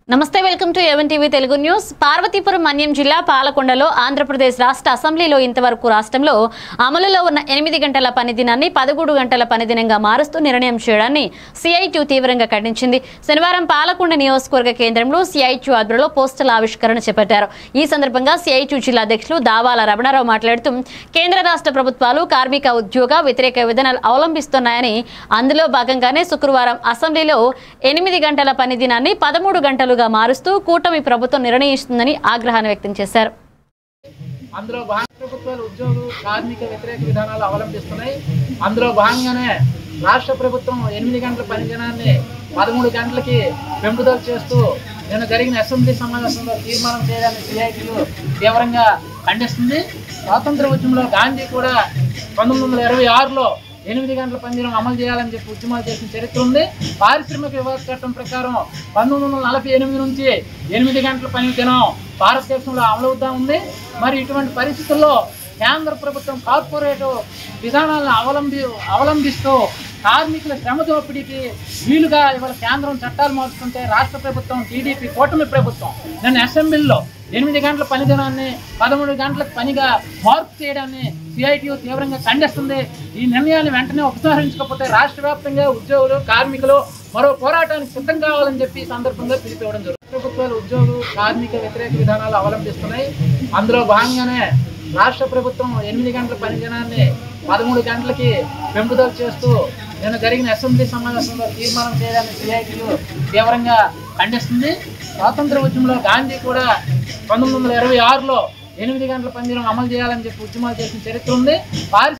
నమస్తే welcome to even TV Telugu news. Parvathipuram Manyam జిల్లా పాలకొండలో ఆంధ్రప్రదేశ్ రాష్ట్ర అసెంబ్లీలో ఇంతవరకు రాష్ట్రంలో అమలులో ఉన్న 8 గంటల పని దినాన్ని 13 గంటల పని దినంగా మారుస్తూ నిర్ణయం చేయడాన్ని సిఐటియు తీవ్రంగా ఖండించింది. శనివారం పాలకొండ నియోజకవర్గ కేంద్రంలో సిఐటియు ఆధ్వర్యంలో పోస్టల్ ఆవిష్కరణ చేపట్టారు. ఈ సందర్భంగా సిఐటియు జిల్లా అధ్యక్షులు దావాల రమణారావు మాట్లాడుతూ కేంద్ర రాష్ట్ర ప్రభుత్వాలు కార్మిక ఉద్యోగ వ్యతిరేక విధానాలు అవలంబిస్తున్నాయని, అందులో భాగంగానే శుక్రవారం అసెంబ్లీలో 8 గంటల పని దినాన్ని 13 గంటలు మారుస్తూ కూటమి ప్రభుత్వం నిర్ణయిస్తుందని ఆగ్రహాన్ని వ్యక్తం చేశారు. అందులో భారత ప్రభుత్వాలు ఉద్యోగ కార్మిక వ్యతిరేక విధానాలు అవలంబిస్తున్నాయి. అందులో భాగంగానే రాష్ట్ర ప్రభుత్వం 8 గంటల పని దినాన్ని 13 గంటలకి పెంపుదల చేస్తూ నిన్న జరిగిన అసెంబ్లీ సమావేశంలో తీర్మానం చేయడానికి సిఐటియు తీవ్రంగా ఖండిస్తుంది. స్వాతంత్ర ఉద్యమంలో గాంధీ కూడా 1926లో 8 గంటల పని దినం అమలు చేయాలని చెప్పి ఉద్యమాలు చేసిన చరిత్ర ఉంది. పారిశ్రామిక వివాద చట్టం ప్రకారం 1948 నుంచి 8 గంటల పని దినం భారతదేశంలో అమలవుతూ ఉంది. మరి ఇటువంటి పరిస్థితుల్లో కేంద్ర ప్రభుత్వం కార్పొరేట్ విధానాలను అవలంబిస్తూ కార్మికుల శ్రమ దోపిడీకి వీలుగా ఇవాళ కేంద్రం చట్టాలు మార్చుకుంటే రాష్ట్ర ప్రభుత్వం టీడీపీ కూటమి ప్రభుత్వం నిన్న అసెంబ్లీలో 8 గంటల పని దినాన్ని 13 గంటలకు పనిగా మార్పు చేయడాన్ని సిఐటియు తీవ్రంగా ఖండిస్తుంది. ఈ నిర్ణయాన్ని వెంటనే ఉపసంహరించకపోతే రాష్ట్ర వ్యాప్తంగా ఉద్యోగులు కార్మికులు మరో పోరాటానికి సిద్ధం కావాలని చెప్పి ఈ సందర్భంగా పిలిపివ్వడం జరుగుతుంది. ప్రభుత్వాలు ఉద్యోగ కార్మిక వ్యతిరేక విధానాలు అవలంబిస్తున్నాయి. అందులో భాగంగానే రాష్ట్ర ప్రభుత్వం 8 గంటల పని దినాన్ని 13 గంటలకి పెంపుదల చేస్తూ నిన్న జరిగిన అసెంబ్లీ సమావేశంలో తీర్మానం చేయడానికి సిఐటియు తీవ్రంగా ఖండిస్తుంది. స్వాతంత్ర ఉద్యమంలో గాంధీ కూడా 1926లో 8 గంటల పని దినం అమలు చేయాలని చెప్పి ఉద్యమాలు చేసిన చరిత్ర ఉంది.